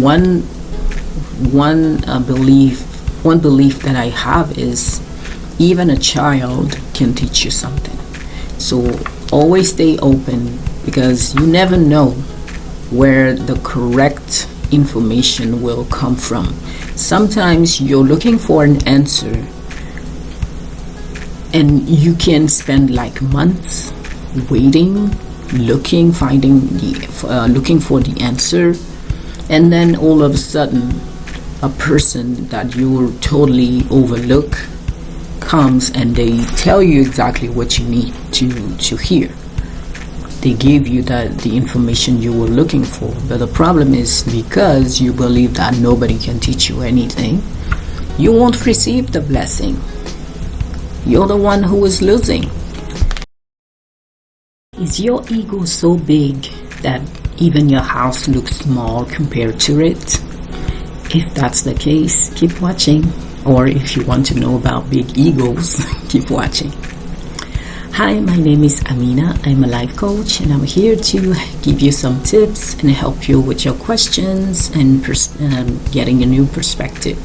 one belief that I have is even a child can teach you something. So always stay open, because you never know where the correct information will come from. Sometimes you're looking for an answer and you can spend like months waiting, looking for the answer, and then all of a sudden a person that you totally overlook comes and they tell you exactly what you need to hear. They give you the information you were looking for. But the problem is, because you believe that nobody can teach you anything, you won't receive the blessing. You're the one who is losing. Is your ego so big that even your house looks small compared to it? If that's the case, keep watching. Or if you want to know about big egos, keep watching. Hi, my name is Amina. I'm a life coach, and I'm here to give you some tips and help you with your questions and getting a new perspective.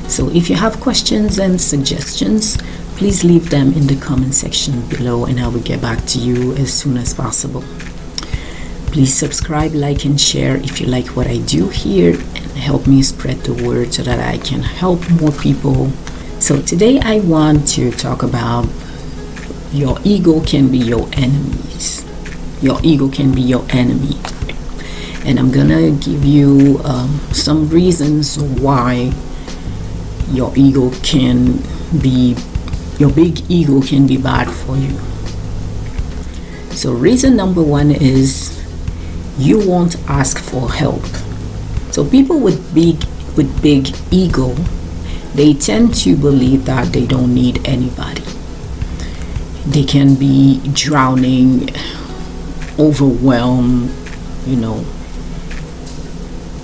So if you have questions and suggestions, please leave them in the comment section below, and I will get back to you as soon as possible. Please subscribe, like, and share if you like what I do here, and help me spread the word so that I can help more people. So today I want to talk about your ego can be your enemies. Your ego can be your enemy. And I'm gonna give you some reasons why your big ego can be bad for you. So reason number one is you won't ask for help. So people with big ego, they tend to believe that they don't need anybody. They can be drowning, overwhelmed,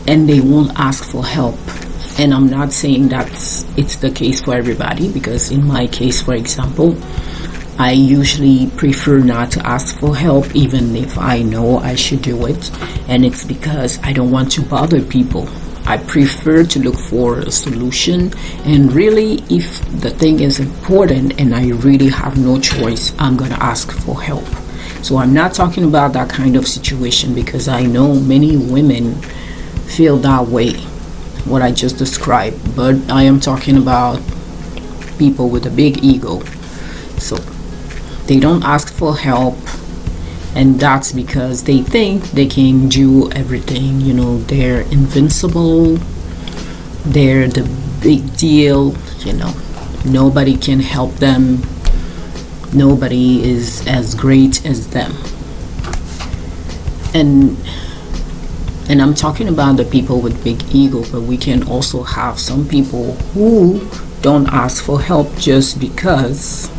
and they won't ask for help. And I'm not saying that it's the case for everybody, because in my case, for example, I usually prefer not to ask for help, even if I know I should do it. And it's because I don't want to bother people. I prefer to look for a solution, and really, if the thing is important and I really have no choice, I'm gonna ask for help. So I'm not talking about that kind of situation, because I know many women feel that way, what I just described, but I am talking about people with a big ego. So they don't ask for help, and that's because they think they can do everything. They're invincible, they're the big deal. Nobody can help them, nobody is as great as them. And I'm talking about the people with big ego, but we can also have some people who don't ask for help just because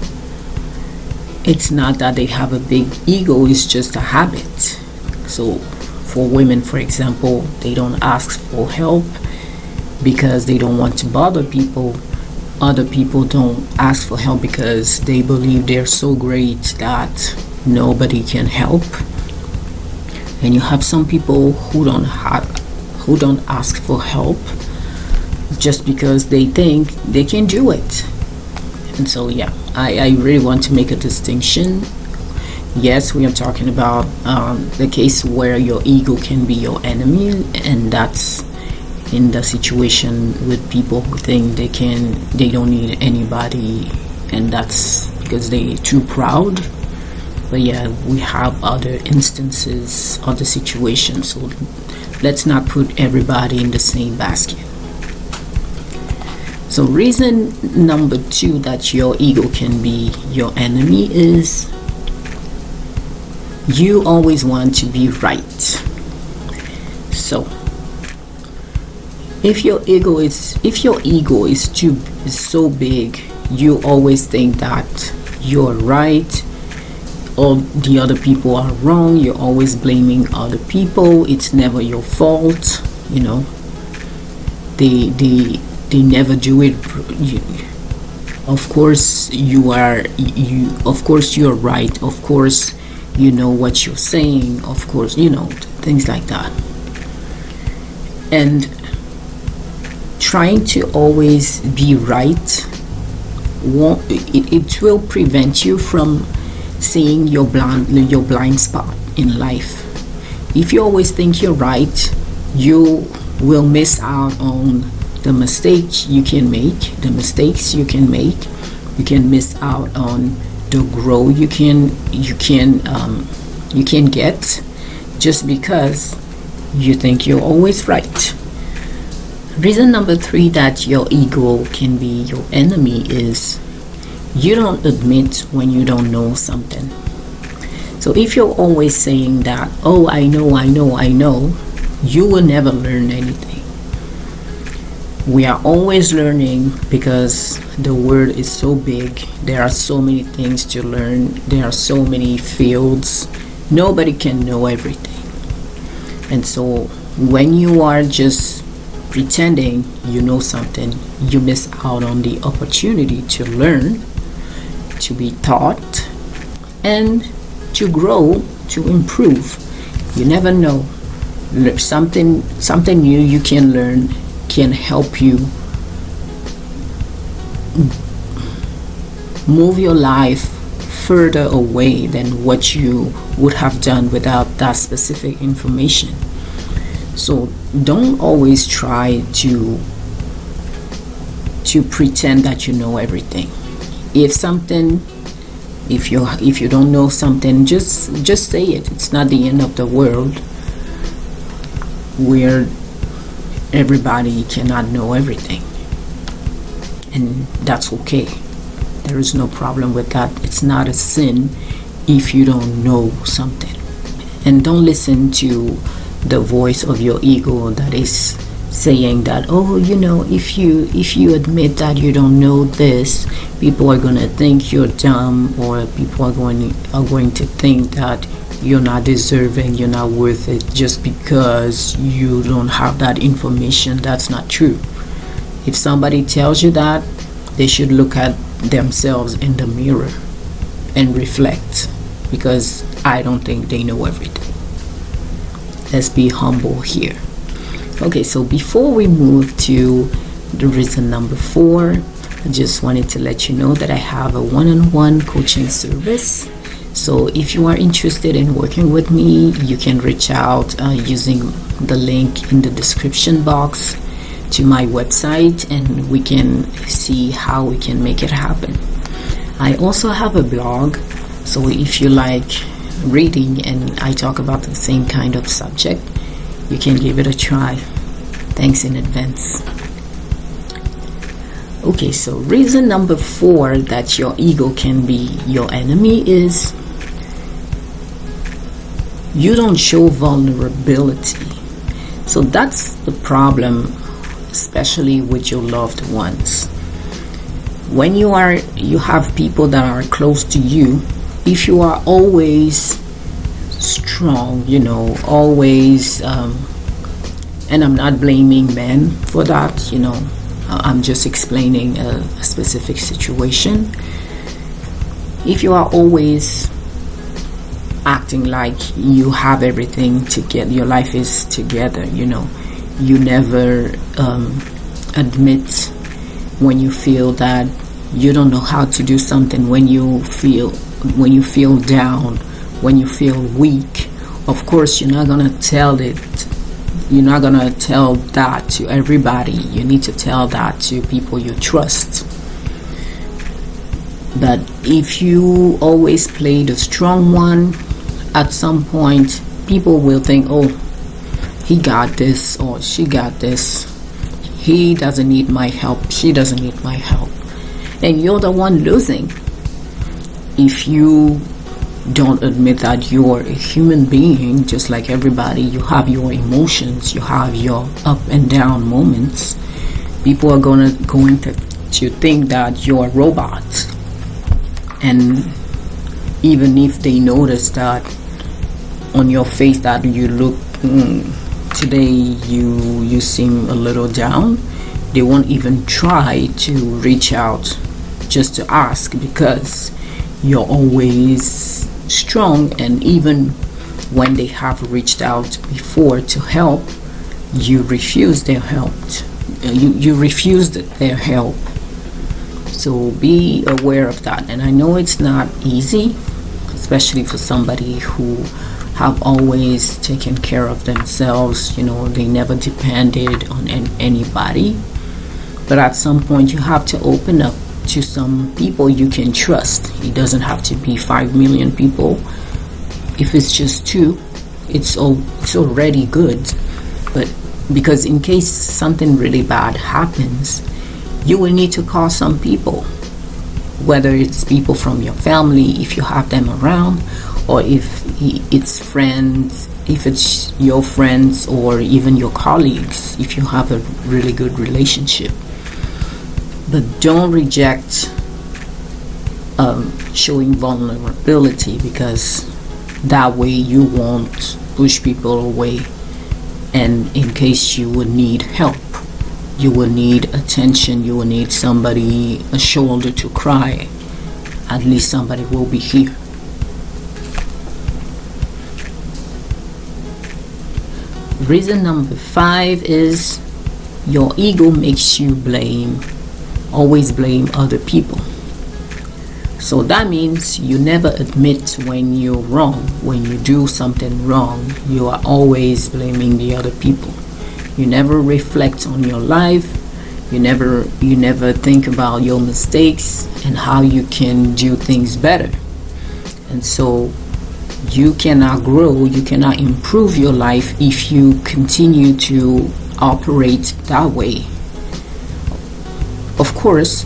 it's not that they have a big ego, it's just a habit. So for women, for example, they don't ask for help because they don't want to bother people. Other people don't ask for help because they believe they're so great that nobody can help. And you have some people who don't ask for help just because they think they can do it. And so I really want to make a distinction. Yes, we are talking about the case where your ego can be your enemy, and that's in the situation with people who think they don't need anybody, and that's because they're too proud. But we have other instances, other situations, so let's not put everybody in the same basket. So reason number two that your ego can be your enemy is you always want to be right. So if your ego is so big, you always think that you're right, all the other people are wrong. You're always blaming other people. It's never your fault. They never do it. Of course you're right. Of course you know what you're saying. Of course, things like that. And trying to always be right it will prevent you from seeing your blind spot in life. If you always think you're right, you will miss out on the mistakes you can make. You can miss out on the growth you can get just because you think you're always right. Reason number 3 that your ego can be your enemy is you don't admit when you don't know something. So if you're always saying that, oh, I know, you will never learn anything. We are always learning because the world is so big. There are so many things to learn. There are so many fields. Nobody can know everything. And so when you are just pretending you know something, you miss out on the opportunity to learn, to be taught, and to grow, to improve. You never know. Something new you can learn can help you move your life further away than what you would have done without that specific information. So don't always try to pretend that you know everything. If you don't know something, just say it. It's not the end of the world where everybody cannot know everything, and that's okay. There is no problem with that. It's not a sin if you don't know something. And don't listen to the voice of your ego that is saying that, oh, if you admit that you don't know this, people are going to think you're dumb, or people are going to think that you're not deserving, you're not worth it just because you don't have that information. That's not true. If somebody tells you that, they should look at themselves in the mirror and reflect, because I don't think they know everything. Let's be humble here. Okay, so before we move to the reason number 4, I just wanted to let you know that I have a one-on-one coaching service. So if you are interested in working with me, you can reach out using the link in the description box to my website, and we can see how we can make it happen. I also have a blog, so if you like reading and I talk about the same kind of subject, you can give it a try. Thanks in advance. Okay, so reason number 4 that your ego can be your enemy is you don't show vulnerability. So that's the problem, especially with your loved ones. When you have people that are close to you, if you are always strong, always, and I'm not blaming men for that, I'm just explaining a specific situation. If you are always acting like you have everything together, your life is together, you never admit when you feel that you don't know how to do something, when you feel down, when you feel weak. Of course, you're not gonna tell it. You're not gonna tell that to everybody. You need to tell that to people you trust. But if you always play the strong one, at some point people will think, oh, he got this or she got this. He doesn't need my help. She doesn't need my help. And you're the one losing if you don't admit that you're a human being just like everybody. You have your emotions, you have your up and down moments. People are going to think that you're a robot. And even if they notice that on your face that you look today you seem a little down, they won't even try to reach out just to ask, because you're always strong. And even when they have reached out before to help, you refuse their help. You refused their help. So be aware of that. And I know it's not easy, especially for somebody who have always taken care of themselves. They never depended on anybody. But at some point, you have to open up to some people you can trust. It doesn't have to be 5 million people. If it's just 2, it's already good. But because in case something really bad happens, you will need to call some people, whether it's people from your family if you have them around, or if it's friends, if it's your friends, or even your colleagues if you have a really good relationship. But don't reject showing vulnerability, because that way you won't push people away. And in case you would need help, you will need attention, you will need somebody, a shoulder to cry, at least somebody will be here. Reason number 5 is your ego makes you always blame other people. So that means you never admit when you're wrong. When you do something wrong, you are always blaming the other people. You never reflect on your life. You never think about your mistakes and how you can do things better. And so you cannot grow, you cannot improve your life if you continue to operate that way. Of course,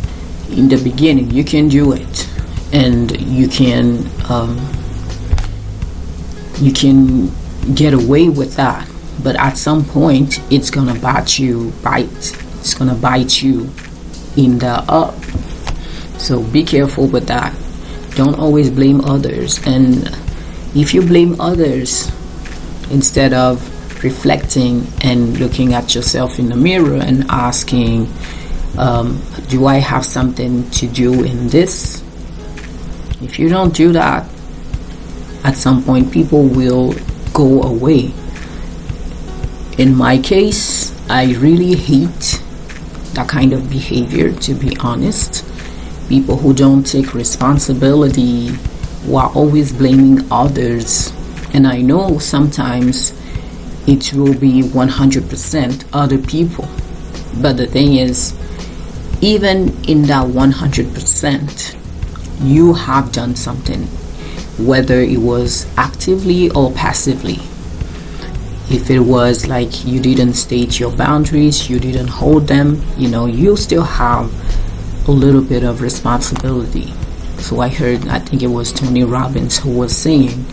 in the beginning you can do it, and you can get away with that. But at some point, it's gonna bite you. It's gonna bite you in the up. So be careful with that. Don't always blame others. And if you blame others instead of reflecting and looking at yourself in the mirror and asking, do I have something to do in this? If you don't do that, at some point people will go away. In my case, I really hate that kind of behavior, to be honest. People who don't take responsibility, who are always blaming others. And I know sometimes it will be 100% other people. But the thing is, even in that 100%, you have done something, whether it was actively or passively. If it was like you didn't state your boundaries, you didn't hold them, you still have a little bit of responsibility. So I think it was Tony Robbins who was saying,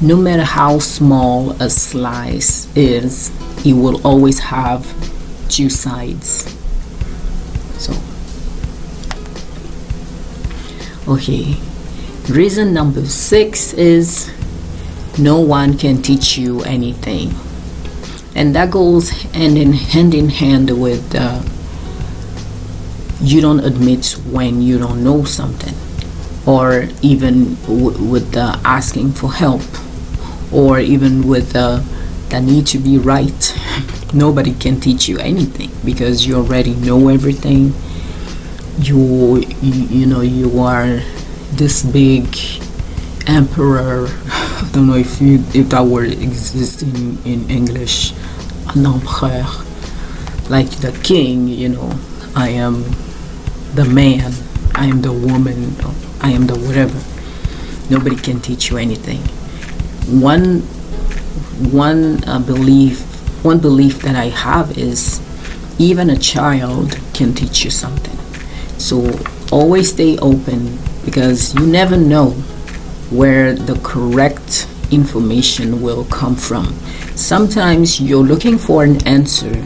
no matter how small a slice is, it will always have 2 sides. So, okay. Reason number 6 is no one can teach you anything. And that goes hand in hand with you don't admit when you don't know something, or even with asking for help, or even with the need to be right. Nobody can teach you anything because you already know everything. You are this big emperor. I don't know if that word exists in English. Un empereur, like the king. I am the man, I am the woman, I am the whatever. Nobody can teach you anything. One belief that I have is even a child can teach you something. So always stay open, because you never know where the correct information will come from. Sometimes you're looking for an answer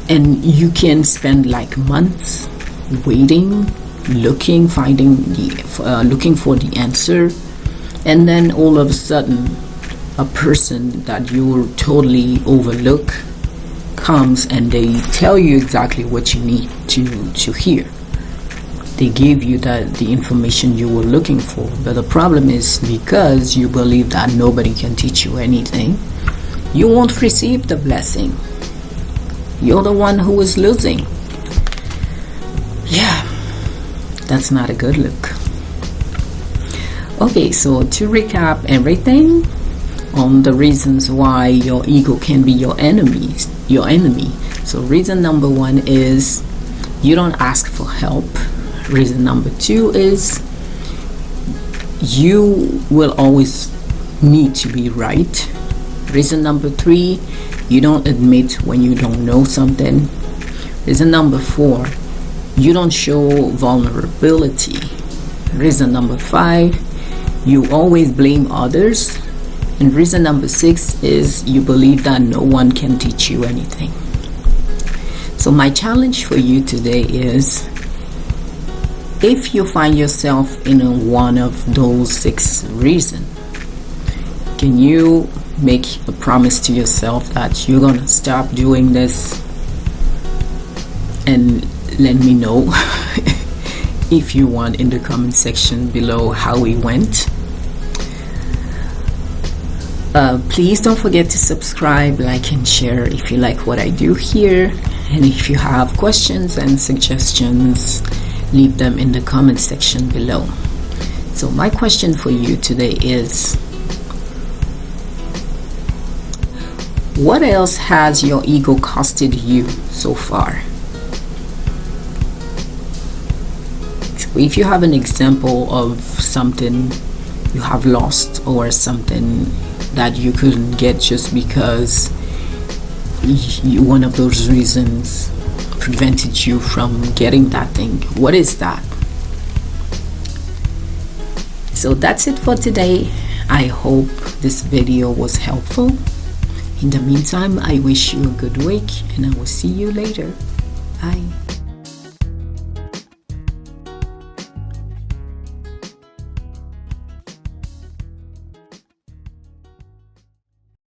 and you can spend like months waiting, looking for the answer, and then all of a sudden a person that you totally overlook comes and they tell you exactly what you need to hear. They give you the information you were looking for. But the problem is, because you believe that nobody can teach you anything, you won't receive the blessing. You're the one who is losing. Yeah, that's not a good look. Okay, so to recap everything on the reasons why your ego can be your enemy. So reason number 1 is you don't ask for help. Reason number 2 is you will always need to be right. Reason number 3, you don't admit when you don't know something. Reason number 4, you don't show vulnerability. Reason number 5, you always blame others. And reason number 6 is you believe that no one can teach you anything. So my challenge for you today is, if you find yourself in one of those 6 reasons, can you make a promise to yourself that you're gonna stop doing this, and let me know if you want in the comment section below how it went. Please don't forget to subscribe, like, and share if you like what I do here. And if you have questions and suggestions, leave them in the comment section below. So my question for you today is, what else has your ego costed you so far? So if you have an example of something you have lost, or something that you couldn't get just because one of those reasons prevented you from getting that thing, what is that? So that's it for today. I hope this video was helpful. In the meantime, I wish you a good week, and I will see you later. Bye.